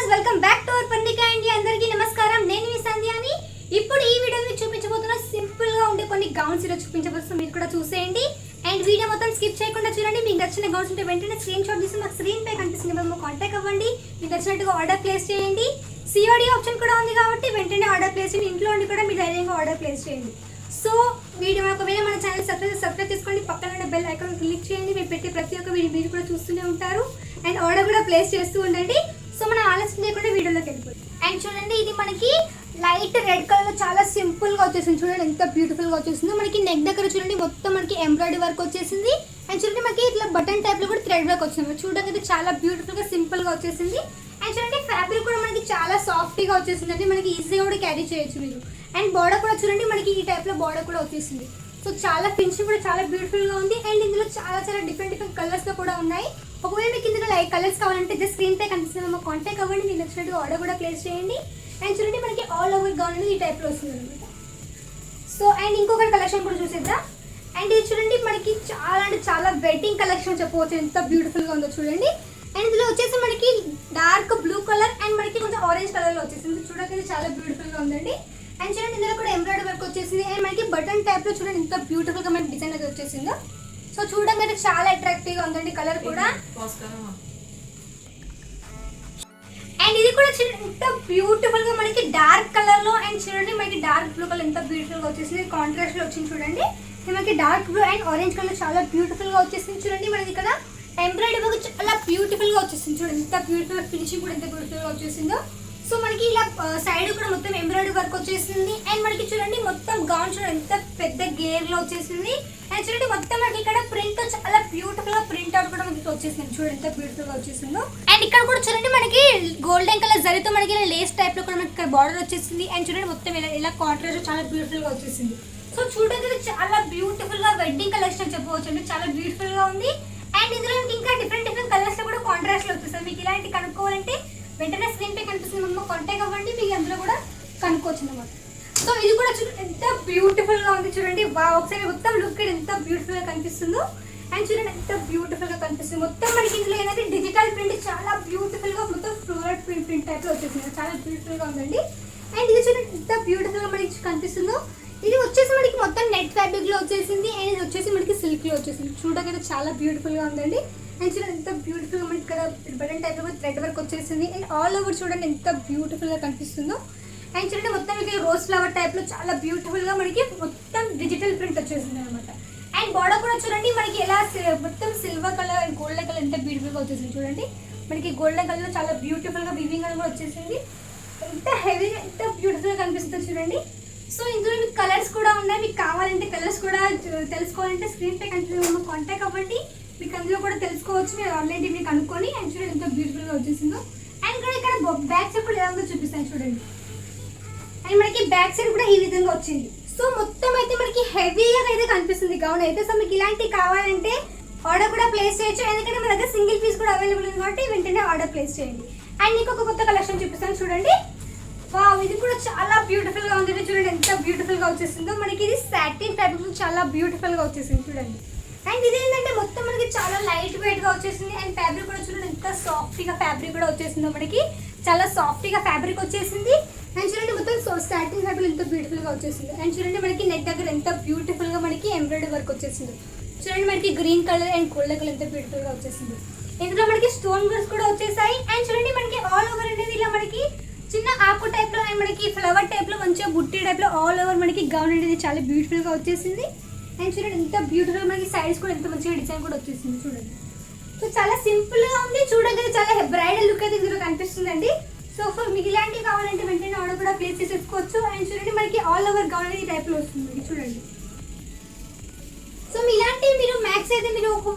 Welcome back to our Pandika India. అందరికీ నమస్కారం. నేను మీ సంధ్యాని. ఇప్పుడు ఈ వీడియోని చూపించబోతున్నా సింపుల్ గా ఉండే కొన్ని గౌన్స్ ఇలా చూపించబోతున్నా. మీరు కూడా చూసేయండి అండ్ వీడియో మొత్తం స్కిప్ చేయకుండా చూడండి. మీకు నచ్చిన గౌన్స్ ఉంటే వెంటనే స్క్రీన్ షాట్ తీసి మాకు స్క్రీన్ పై కనిపిస్తున్న నెంబర్కి కాంటాక్ట్ అవ్వండి. మీకు నచ్చినట్టుగా ఆర్డర్ ప్లేస్ చేయండి. సిఓడి ఆప్షన్ కూడా ఉంది కాబట్టి వెంటనే ఆర్డర్ ప్లేస్ చేయండి. ఇంట్లో ఉండి కూడా మీరు ధైర్యంగా ఆర్డర్ ప్లేస్ చేయండి. సో వీడియో ఒకవేళ మన ఛానల్ సబ్స్క్రైబ్ చేసుకోండి. పక్కన ఉన్న బెల్ ఐకాన్ క్లిక్ చేయండి. మీరు పెట్టే ప్రతి ఒక్క వీడియో మీరు కూడా చూస్తూనే ఉంటారు అండ్ ఆర్డర్ కూడా ప్లేస్ చేస్తూ ఉండండి. సో మన ఆలస్యం లేకుండా వీడియోలోకి వెళ్ళిపోయింది. అండ్ చూడండి, ఇది మనకి లైట్ రెడ్ కలర్ లో చాలా సింపుల్ గా వచ్చేసింది. చూడండి ఎంత బ్యూటిఫుల్ గా వచ్చేసిందో. మనకి నెక్ దగ్గర చూడండి మొత్తం మనకి ఎంబ్రాయిడరీ వర్క్ వచ్చేసింది. అండ్ చూడండి మనకి ఇట్లా బటన్ టైప్ లో కూడా థ్రెడ్ వర్క్ వచ్చింది. చూడడానికి అయితే చాలా బ్యూటిఫుల్ గా సింపుల్ గా వచ్చేసింది. అండ్ చూడండి ఫ్యాబ్రిక్ కూడా మనకి చాలా సాఫ్ట్ గా వచ్చేసింది. అంటే మనకి ఈజీగా కూడా క్యారీ చేయొచ్చు మీరు. అండ్ బార్డర్ కూడా చూడండి మనకి ఈ టైప్ లో బార్డర్ కూడా వచ్చేసింది. సో చాలా ఫినిషింగ్ కూడా చాలా బ్యూటిఫుల్ గా ఉంది. అండ్ ఇందులో చాలా డిఫరెంట్ కలర్స్ లో కూడా ఉన్నాయి. ఒకవేళ మీకు ఇందులో లైక్ కలర్స్ కావాలంటే జస్ట్ స్క్రీన్ పై కనిపిస్తున్న మాకు కాంటాక్ట్ అవ్వండి. మీకు నచ్చినట్టుగా ఆర్డర్ కూడా ప్లేస్ చేయండి. అండ్ చూడండి మనకి ఆల్ ఓవర్ గౌన్ ఈ టైప్ లో వస్తుంది అనమాట. సో అండ్ ఇంకొక కలెక్షన్ కూడా చూసేద్దాం. అండ్ ఇది చూడండి మనకి చాలా అంటే చాలా వెడ్డింగ్ కలెక్షన్ చెప్పవచ్చు. ఎంత బ్యూటిఫుల్ గా ఉందో చూడండి. అండ్ ఇందులో వచ్చేసి మనకి డార్క్ బ్లూ కలర్ అండ్ మనకి కొంచెం ఆరెంజ్ కలర్ లో వచ్చేసింది. చూడడానికి చాలా బ్యూటిఫుల్ గా ఉందండి. అండ్ చూడండి ఇందులో కూడా ఎంబ్రాయిడరీ వర్క్ వచ్చేసింది. అండ్ మనకి బటన్ టైప్ లో చూడండి ఎంత బ్యూటిఫుల్ గా మనకి డిజైన్ అయితే వచ్చేసిందో. సో చూడడానికి అయితే చాలా అట్రాక్టివ్ గా ఉందండి కలర్ కూడా. అండ్ ఇది కూడా చూడండి ఎంత బ్యూటిఫుల్ గా మనకి డార్క్ కలర్ లో అండ్ చూడండి మనకి డార్క్ బ్లూ కలర్ ఎంత బ్యూటిఫుల్ గా వచ్చేసింది. కాంట్రాస్ట్ లో వచ్చింది చూడండి. మనకి dark blue and orange colour చాలా బ్యూటిఫుల్ గా వచ్చేసింది. చూడండి మనకి ఇక్కడ ఎంబ్రాయిడరీ వర్క్ చాలా బ్యూటిఫుల్ గా వచ్చేసింది. చూడండి ఎంత బ్యూటిఫుల్ ఫినిషింగ్ కూడా ఎంత బ్యూటిఫుల్ గా వచ్చేసిందో. సో మనకి ఇలా సైడ్ కూడా మొత్తం ఎంబ్రాయిడరీ వర్క్ వచ్చేసింది. అండ్ మనకి చూడండి మొత్తం గౌన్ చూడండి ఎంత పెద్ద గేర్ లో వచ్చేసింది. అండ్ చూడండి మొత్తం మనకి ఇక్కడ ప్రింట్ చాలా బ్యూటిఫుల్ గా ప్రింట్ అవుట్ కూడా మనకి వచ్చేసింది. చూడండి ఎంత బ్యూటిఫుల్ గా వచ్చేసిందో. అండ్ ఇక్కడ కూడా చూడండి మనకి గోల్డెన్ కలర్ జరీతో మనకి లేస్ టైప్ లో కూడా మనకి ఇక్కడ బార్డర్ వచ్చేసింది. అండ్ చూడండి మొత్తం ఇలా కాంట్రాస్ట్ చాలా బ్యూటిఫుల్ గా వచ్చేసింది. సో చూడడానికి చాలా బ్యూటిఫుల్ గా వెడ్డింగ్ కలెక్షన్ చెప్పవచ్చు అండి. చాలా బ్యూటిఫుల్ గా ఉంది. అండ్ ఇందులో ఇంకా డిఫరెంట్ కలర్స్ లో కూడా కాంట్రాస్ట్ లో వచ్చేస్తుంది. మీకు ఇలాంటి కనుక్కోవాలంటే వెంటనే స్క్రీన్ పై కనిపిస్తుంది కాంటాక్ట్ అవ్వండి. మీకు అందులో కూడా కనుక్కోవచ్చు అన్నమాట. సో ఇది కూడా చూడండి ఎంత బ్యూటిఫుల్ గా ఉంది. చూడండి ఒకసారి మొత్తం లుక్ ఎంత బ్యూటిఫుల్ గా కనిపిస్తుందో. అండ్ చూడండి ఎంత బ్యూటిఫుల్ గా కనిపిస్తుంది. మొత్తం మనకి ఇందులో ఏంటంటే డిజిటల్ ప్రింట్ చాలా బ్యూటిఫుల్ గా మొత్తం ఫ్లోరల్ ప్రింట్ టైప్ లో వచ్చేసింది. చాలా బ్యూటిఫుల్ గా ఉందండి. అండ్ ఇది చూడండి ఎంత బ్యూటిఫుల్ గా మనకి కనిపిస్తుందో. ఇది వచ్చేసి మనకి మొత్తం నెట్ ఫ్యాబ్రిక్ లో వచ్చేసింది. అండ్ ఇది వచ్చేసి మనకి సిల్క్ లో వచ్చేసింది. చూడడానికి చాలా బ్యూటిఫుల్ గా ఉందండి. అండ్ చూడండి ఎంత బ్యూటిఫుల్ గా మనకి ఇక్కడ బటన్ టైప్ లో థ్రెడ్ వర్క్ వచ్చేసింది. అండ్ ఆల్ ఓవర్ చూడండి ఎంత బ్యూటిఫుల్ గా కనిపిస్తుందో. అండ్ చూడండి మొత్తం మీకు రోజ్ ఫ్లవర్ టైప్ లో చాలా బ్యూటిఫుల్ గా మనకి మొత్తం డిజిటల్ ప్రింట్ వచ్చేసింది అనమాట. అండ్ బార్డర్ కూడా చూడండి మనకి ఎలా మొత్తం silver colour and golden colour ఎంత బ్యూటిఫుల్ గా వచ్చేసింది. చూడండి మనకి గోల్డెన్ కలర్ లో చాలా బ్యూటిఫుల్ గా వీవింగ్ అని కూడా వచ్చేసింది. ఎంత హెవీగా ఎంత బ్యూటిఫుల్ గా కనిపిస్తుందో చూడండి. సో ఇందులో మీకు కలర్స్ కూడా ఉన్నాయి. మీకు కావాలంటే కలర్స్ కూడా తెలుసుకోవాలంటే స్క్రీన్ పై కంటిన్యూ కాంటాక్ట్ అవ్వండి. మీకు అందులో కూడా తెలుసుకోవచ్చు. మీరు ఆన్లైన్ మీకు అనుకోని. అండ్ చూడండి ఎంత బ్యూటిఫుల్ గా వచ్చేసిందో. అండ్ కూడా ఇక్కడ బ్యాక్ సైడ్ కూడా ఎలా ఉందో చూపిస్తాను చూడండి. అండ్ మనకి బ్యాక్ సైడ్ కూడా ఈ విధంగా వచ్చింది. సో మొత్తం అయితే మనకి హెవీగా అయితే కనిపిస్తుంది గౌన్ అయితే. సో మీకు ఇలాంటివి కావాలంటే ఆర్డర్ కూడా ప్లేస్ చేయొచ్చు. ఎందుకంటే మన దగ్గర సింగిల్ పీస్ కూడా అవైలబుల్ ఉంది కాబట్టి వెంటనే ఆర్డర్ ప్లేస్ చేయండి. అండ్ మీకు ఒక కొత్త కలెక్షన్ చూపిస్తాను చూడండి. వావ్, ఇది కూడా చాలా బ్యూటిఫుల్ గా ఉంది. చూడండి ఎంత బ్యూటిఫుల్ గా వచ్చేసిందో. మనకి ఇది సాటిన్ ఫ్యాబ్రిక్ చాలా బ్యూటిఫుల్ గా వచ్చేసింది చూడండి. అండ్ ఇది ఏంటంటే మొత్తం మనకి చాలా లైట్ వెయిట్ గా వచ్చేసింది. అండ్ ఫ్యాబ్రిక్ కూడా చూడండి ఎంత సాఫ్ట్ గా ఫ్యాబ్రిక్ కూడా వచ్చేసిందో. మనకి చాలా సాఫ్ట్ గా ఫ్యాబ్రిక్ వచ్చేసింది. అండ్ చూడండి మొత్తం సాటిన్ ఫ్యాబ్రిక్ ఎంత బ్యూటిఫుల్ గా వచ్చేసింది. అండ్ చూడండి మనకి నెక్ దగ్గర ఎంత బ్యూటిఫుల్ గా మనకి ఎంబ్రాయిడరీ వర్క్ వచ్చేసింది. చూడండి మనకి green colour and golden colour ఎంత బ్యూటిఫుల్ గా వచ్చేసింది. ఇందులో మనకి స్టోన్ వర్క్స్ కూడా వచ్చేసాయి. అండ్ చూడండి మనకి ఆల్ ఓవర్ అనేది ఇలా మనకి చిన్న ఆకు టైప్ లో అండ్ మనకి ఫ్లవర్ టైప్ లో మంచిగా బుట్టి టైప్ లో ఆల్ ఓవర్ మనకి గౌన్ అనేది చాలా బ్యూటిఫుల్ గా వచ్చేసింది. అండ్ చూడండి ఎంత బ్యూటిఫుల్ గా మనకి సైడ్స్ కూడా ఎంత మంచిగా డిజైన్ కూడా వచ్చేసింది చూడండి. సో చాలా సింపుల్ గా ఉంది. చూడడానికి చాలా బ్రైడల్ లుక్ అయితే ఇందులో కనిపిస్తుందండి. సో మీకు ఇలాంటివి కావాలంటే వెంటనే ఆర్డర్ కూడా ప్లేస్ చేసేసుకోవచ్చు. అండ్ చూడండి మనకి ఆల్ ఓవర్ గౌన్ అనేది టైప్ లో వస్తుంది చూడండి. సో ఇలాంటివి మీరు మ్యాక్స్ అయితే మీరు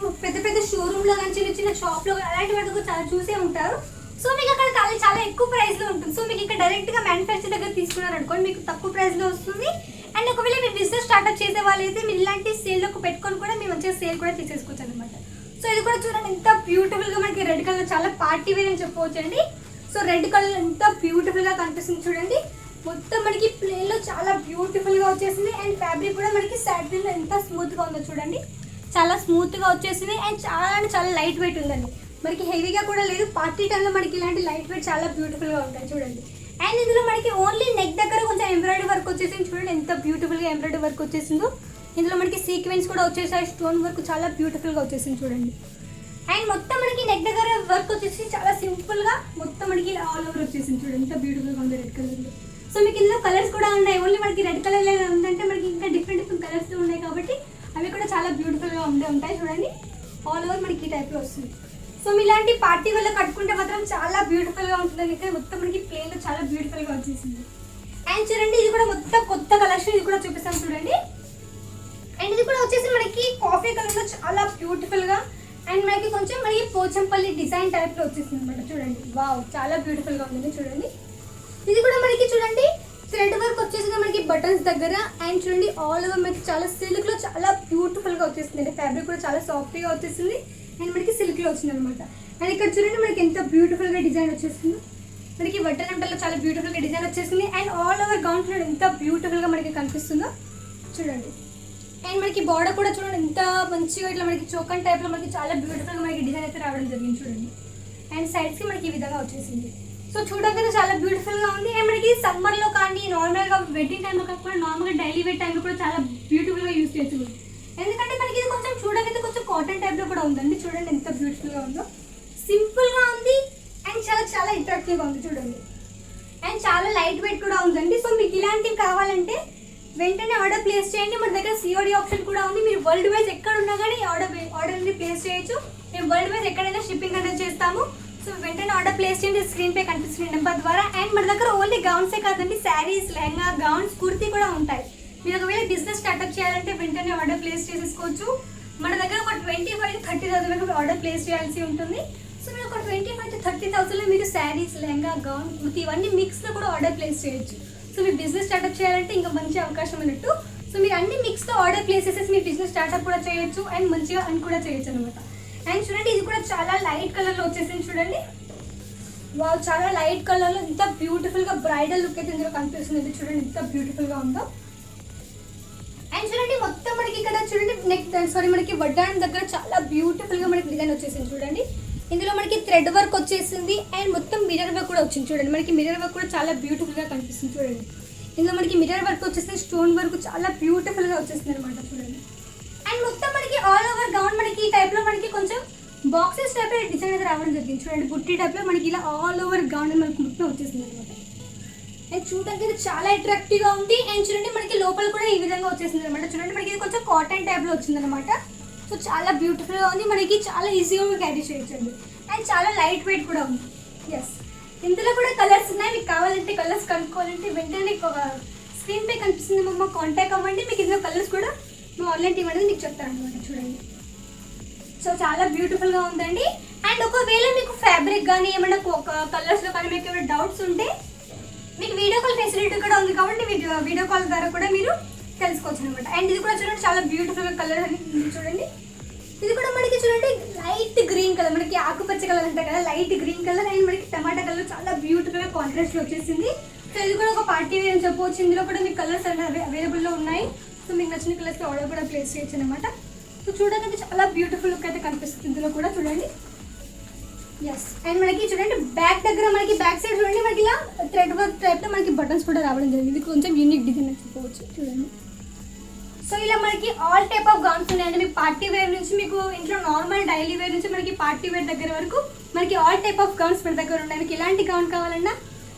పెద్ద షోరూమ్ లో కానీ చిన్న షాప్ లో అలాంటి వాటికి చాలా చూసే ఉంటారు. సో మీకు అక్కడ చాలా ఎక్కువ తక్కువ ప్రైస్లో ఉంటుంది. సో మీకు ఇక్కడ డైరెక్ట్గా మ్యానుఫ్యాక్చర్ దగ్గర తీసుకున్నారనుకోండి మీకు తక్కువ ప్రైస్లో వస్తుంది. అండ్ ఒకవేళ మీరు బిజినెస్ స్టార్ట్అప్ చేసే వాళ్ళైతే మీరు ఇలాంటి సేల్లోకి పెట్టుకొని కూడా మీరు మంచిగా సేల్ కూడా తీసేసుకోవచ్చు అనమాట. సో ఇది కూడా చూడండి ఎంత బ్యూటిఫుల్గా మనకి రెడ్ కలర్ చాలా పార్టీ వేర్ అని చెప్పవచ్చు అండి. సో రెడ్ కలర్ ఎంత బ్యూటిఫుల్గా కనిపిస్తుంది చూడండి. మొత్తం మనకి ప్లేన్లో చాలా బ్యూటిఫుల్గా వచ్చేసింది. అండ్ ఫ్యాబ్రిక్ కూడా మనకి సాటిన్లో ఎంత స్మూత్గా ఉందో చూడండి. చాలా స్మూత్గా వచ్చేసింది. అండ్ చాలా లైట్ వెయిట్ ఉందండి. మనకి హెవీగా కూడా లేదు. పార్టీ టైంలో మనకి ఇలాంటి లైట్ వెయిట్ చాలా బ్యూటిఫుల్గా ఉంటాయి చూడండి. అండ్ ఇందులో మనకి ఓన్లీ నెక్ దగ్గర కొంచెం ఎంబ్రాయిడరీ వర్క్ వచ్చేసింది చూడండి. ఎంత బ్యూటిఫుల్గా ఎంబ్రాయిడరీ వర్క్ వచ్చేసిందో. ఇందులో మనకి సీక్వెన్స్ కూడా వచ్చేసాయి. స్టోన్ వర్క్ చాలా బ్యూటిఫుల్గా వచ్చేసింది చూడండి. అండ్ మొత్తం మనకి నెక్ దగ్గర వర్క్ వచ్చేసి చాలా సింపుల్గా మొత్తం మనకి ఆల్ ఓవర్ వచ్చేసింది చూడండి. ఎంత బ్యూటిఫుల్గా ఉంది రెడ్ కలర్లో. సో మీకు ఇందులో కలర్స్ కూడా ఉన్నాయి. ఓన్లీ మనకి రెడ్ కలర్ ఉందంటే మనకి ఇంకా డిఫరెంట్ కలర్స్లో ఉన్నాయి కాబట్టి అవి కూడా చాలా బ్యూటిఫుల్గా ఉంటాయి చూడండి. ఆల్ ఓవర్ మనకి ఈ టైప్లో వస్తుంది. సో మీ ఇలాంటి పార్టీ వల్ల కట్టుకుంటే మాత్రం చాలా బ్యూటిఫుల్గా ఉంటుంది. అయితే మొత్తం మనకి ప్లేన్లో చాలా బ్యూటిఫుల్గా వచ్చేసింది. అండ్ చూడండి ఇది కూడా మొత్తం కొత్త కలెక్షన్. ఇది కూడా చూపిస్తాం చూడండి. అండ్ ఇది కూడా వచ్చేసి మనకి కాఫీ కలర్లో చాలా బ్యూటిఫుల్గా అండ్ మనకి కొంచెం మనకి పోచంపల్లి డిజైన్ టైప్లో వచ్చేసింది అనమాట చూడండి. వావ్ చాలా బ్యూటిఫుల్గా ఉంది చూడండి. ఇది కూడా మనకి చూడండి థ్రెడ్ వర్క్ వచ్చేసింది మనకి బటన్స్ దగ్గర. అండ్ చూడండి ఆల్ ఓవర్ మనకి చాలా సిల్క్లో చాలా బ్యూటిఫుల్గా వచ్చేసింది అండి. ఫ్యాబ్రిక్ కూడా చాలా సాఫ్ట్గా వచ్చేసింది. అండ్ మనకి సిల్క్లో వచ్చింది అనమాట. అండ్ ఇక్కడ చూడండి మనకి ఎంత బ్యూటిఫుల్గా డిజైన్ వచ్చేసింది. మనకి బటన్ అంటల్లో చాలా బ్యూటిఫుల్గా డిజైన్ వచ్చేసింది. అండ్ ఆల్ ఓవర్ గౌన్ చూడండి ఎంత బ్యూటిఫుల్గా మనకి కనిపిస్తుందో చూడండి. అండ్ మనకి బార్డర్ కూడా చూడండి ఎంత మంచిగా ఇట్లా మనకి చోకన్ టైప్లో మనకి చాలా బ్యూటిఫుల్గా మనకి డిజైన్ అయితే రావడం జరిగింది చూడండి. అండ్ సైడ్స్కి మనకి ఈ విధంగా వచ్చేసింది. సో చూడగానే చాలా బ్యూటిఫుల్గా ఉంది. అండ్ మనకి సమ్మర్లో కానీ నార్మల్గా వెడ్డింగ్ టైంలో కాకుండా నార్మల్గా డైలీ వేర్ టైంలో కూడా చాలా బ్యూటిఫుల్గా యూజ్ చేయొచ్చు. ఎందుకంటే మనకి ఇది కొంచెం చూడగానే కొంచెం కాటన్ టైప్లో కూడా ఉందండి. చూడండి ఎంత బ్యూటిఫుల్గా ఉందో. సింపుల్గా ఉంది అండ్ చాలా అట్రాక్టివ్గా ఉంది చూడండి. అండ్ చాలా లైట్ వెయిట్ కూడా ఉందండి. సో మీకు ఇలాంటివి కావాలంటే వెంటనే ఆర్డర్ ప్లేస్ చేయండి. మన దగ్గర సిఓడి ఆప్షన్ కూడా ఉంది. మీరు వరల్డ్ వైజ్ ఎక్కడ ఉన్నా కానీ ఆర్డర్ని ప్లేస్ చేయొచ్చు. మేము వరల్డ్ వైజ్ ఎక్కడైనా షిప్పింగ్ అనేది చేస్తాము. సో వెంటనే ఆర్డర్ ప్లేస్ చేయండి స్క్రీన్ పై కనిపిస్తున్న నెంబర్ ద్వారా. అండ్ మన దగ్గర ఓన్లీ గౌన్సే కాదండి, శారీస్, లెహంగా, గౌన్స్, కుర్తీ కూడా ఉంటాయి. మీరు ఒకవేళ బిజినెస్ స్టార్ట్అప్ చేయాలంటే వెంటనే ఆర్డర్ ప్లేస్ చేసేసుకోవచ్చు. మన దగ్గర ఒక 25,000 to 30,000 వరకు ఆర్డర్ ప్లేస్ చేయాల్సి ఉంటుంది. సో మీరు ఒక 25,000 to 30,000లో మీరు శారీస్, లెహంగా, గౌన్, కుర్తీ ఇవన్నీ మిక్స్లో కూడా ఆర్డర్ ప్లేస్ చేయొచ్చు. సో మీరు బిజినెస్ స్టార్ట్అప్ చేయాలంటే ఇంకా మంచి అవకాశం అన్నట్టు. సో మీరు అన్ని మిక్స్తో ఆర్డర్ ప్లేస్ చేసేసి మీ బిజినెస్ స్టార్ట్అప్ కూడా చేయొచ్చు అండ్ మంచిగా అని కూడా చేయొచ్చు అనమాట. అండ్ చూడండి ఇది కూడా చాలా లైట్ కలర్లో వచ్చేసింది చూడండి. వావ్ చాలా లైట్ కలర్లో ఎంత బ్యూటిఫుల్గా బ్రైడల్ లుక్ అయితే ఇందులో కనిపిస్తుంది చూడండి ఎంత బ్యూటిఫుల్గా ఉందో. అండ్ చూడండి మొత్తం మనకి ఇక్కడ చూడండి మనకి వడ్డాణం దగ్గర చాలా బ్యూటిఫుల్గా మనకి డిజైన్ వచ్చేసింది చూడండి. ఇందులో మనకి థ్రెడ్ వర్క్ వచ్చేసింది అండ్ మొత్తం మిర్రర్ వర్క్ కూడా వచ్చింది చూడండి. మనకి మిర్రర్ వర్క్ కూడా చాలా బ్యూటిఫుల్గా కనిపిస్తుంది చూడండి. ఇందులో మనకి మిర్రర్ వర్క్ వచ్చేసింది, స్టోన్ వర్క్ చాలా బ్యూటిఫుల్గా వచ్చేసింది అనమాట చూడండి. అండ్ మొత్తం మనకి ఆల్ ఓవర్ గౌన్ మనకి ఈ టైప్లో మనకి కొంచెం బాక్సెస్ టైప్ డిజైన్ అయితే రావడం జరిగింది చూడండి. బుట్టి టైప్లో మనకి ఇలా ఆల్ ఓవర్ గౌన్ మనకి మొత్తం వచ్చేసింది అనమాట. అండ్ చూడడానికి ఇది చాలా అట్రాక్టివ్గా ఉంది. అండ్ చూడండి మనకి లోపల కూడా ఈ విధంగా వచ్చేసింది అనమాట చూడండి. మనకి ఇది కొంచెం కాటన్ టైప్లో వచ్చింది అనమాట. సో చాలా బ్యూటిఫుల్గా ఉంది. మనకి చాలా ఈజీగా క్యారీ చేయొచ్చండి. అండ్ చాలా లైట్ వెయిట్ కూడా ఉంది. ఎస్ ఇందులో కూడా కలర్స్ ఉన్నాయి. మీకు కావాలంటే కలర్స్ కనుక్కోవాలంటే వెంటనే స్క్రీన్ పై కనిపిస్తుంది మమ్మ కాంటాక్ట్ అవ్వండి. మీకు ఇందులో కలర్స్ కూడా మేము ఆన్లైన్ టీమ్ అనేది మీకు చెప్తాను అనమాట చూడండి. సో చాలా బ్యూటిఫుల్గా ఉందండి. అండ్ ఒకవేళ మీకు ఫ్యాబ్రిక్ కానీ ఏమైనా కలర్స్లో కానీ మీకు ఏమైనా డౌట్స్ ఉంటే మీకు వీడియో కాల్ ఫెసిలిటీ కూడా ఉంది కాబట్టి వీడియో కాల్ ద్వారా కూడా మీరు తెలుసుకోవచ్చు అనమాట. అండ్ ఇది కూడా చూడండి చాలా బ్యూటిఫుల్గా కలర్ అని చూడండి. ఇది కూడా మనకి చూడండి లైట్ గ్రీన్ కలర్, మనకి ఆకుపచ్చ కలర్ అంటారు కదా, లైట్ గ్రీన్ కలర్ అండ్ మనకి టమాటా కలర్ చాలా బ్యూటిఫుల్గా కాంట్రాస్ట్లో వచ్చేసింది. సో ఇది కూడా ఒక పార్టీ వేర్ అని చెప్పవచ్చు. ఇందులో కూడా మీకు కలర్స్ అనేవి అవైలబుల్లో ఉన్నాయి. సో మీకు నచ్చిన కలర్స్కి ఆర్డర్ కూడా ప్లేస్ చేయొచ్చు అనమాట. సో చూడడానికి చాలా బ్యూటిఫుల్ లుక్ అయితే కనిపిస్తుంది ఇందులో కూడా చూడండి. ఎస్ అండ్ మనకి చూడండి బ్యాక్ దగ్గర మనకి బ్యాక్ సైడ్ చూడండి మనకి ఇలా థ్రెడ్ వర్క్ టైప్లో మనకి బటన్స్ కూడా రావడం జరిగింది. ఇది కొంచెం యూనిక్ డిజైన్ అని చెప్పవచ్చు చూడండి. సో ఇలా మనకి ఆల్ టైప్ ఆఫ్ గౌన్స్ ఉన్నాయండి. మీకు పార్టీ వేర్ నుంచి మీకు ఇంట్లో నార్మల్ డైలీ వేర్ నుంచి మనకి పార్టీ వేర్ దగ్గర వరకు మనకి ఆల్ టైప్ ఆఫ్ గౌన్స్ మన దగ్గర ఉన్నాయి. మీకు ఎలాంటి గౌన్ కావాలన్నా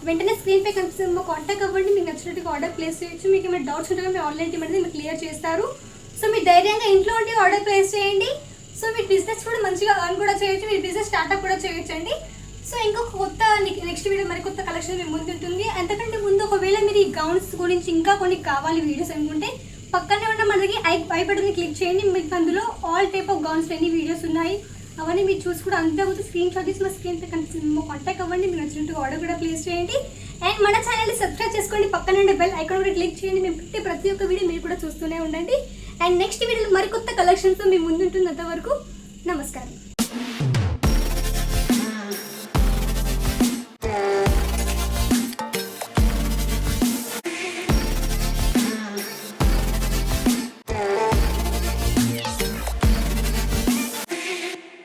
వెంటనే స్క్రీన్ పై కనిపిస్తుంది కాంటాక్ట్ అవ్వండి. మీకు నచ్చినట్టుగా ఆర్డర్ ప్లేస్ చేయొచ్చు. మీకు ఏమైనా డౌట్స్ ఉంటే మీ ఆన్లైన్ టీమ్ అనేది మీకు క్లియర్ చేస్తారు. సో మీరు ధైర్యంగా ఇంట్లో ఉండి ఆర్డర్ ప్లేస్ చేయండి. సో మీరు బిజినెస్ కూడా మంచిగా అర్న్ కూడా చేయొచ్చు. మీరు బిజినెస్ స్టార్ట్అప్ కూడా చేయొచ్చండి. సో ఇంకొక కొత్త నెక్స్ట్ వీడియో మరి కొత్త కలెక్షన్ మీ ముందు ఉంటుంది. అంతకంటే ముందు ఒకవేళ మీరు ఈ గౌన్స్ గురించి ఇంకా కొన్ని కావాలి వీడియోస్ అనుకుంటే పక్కనే ఉన్న మనకి ఐ బటన్ని క్లిక్ చేయండి. మీకు అందులో ఆల్ టైప్ ఆఫ్ గౌన్స్ ఎన్ని వీడియోస్ ఉన్నాయి అవన్నీ మీరు చూసి కూడా అంతకపోతే స్క్రీన్ షాట్ తీసి మా స్క్రీన్ పై కనిపిస్తుంది, కాంటాక్ట్ అవ్వండి. మీరు నచ్చినట్టు ఆర్డర్ కూడా ప్లేస్ చేయండి. అండ్ మన ఛానల్ని సబ్స్క్రైబ్ చేసుకోండి, పక్కన ఉండే బెల్ ఐకాన్ కూడా క్లిక్ చేయండి. మేము పెట్టే ప్రతి ఒక్క వీడియో మీరు కూడా చూస్తూనే ఉండండి. అండ్ నెక్స్ట్ వీడియోలో మరికొత్త కలెక్షన్స్తో మీ ముందుంటుంది. అంతవరకు నమస్కారం.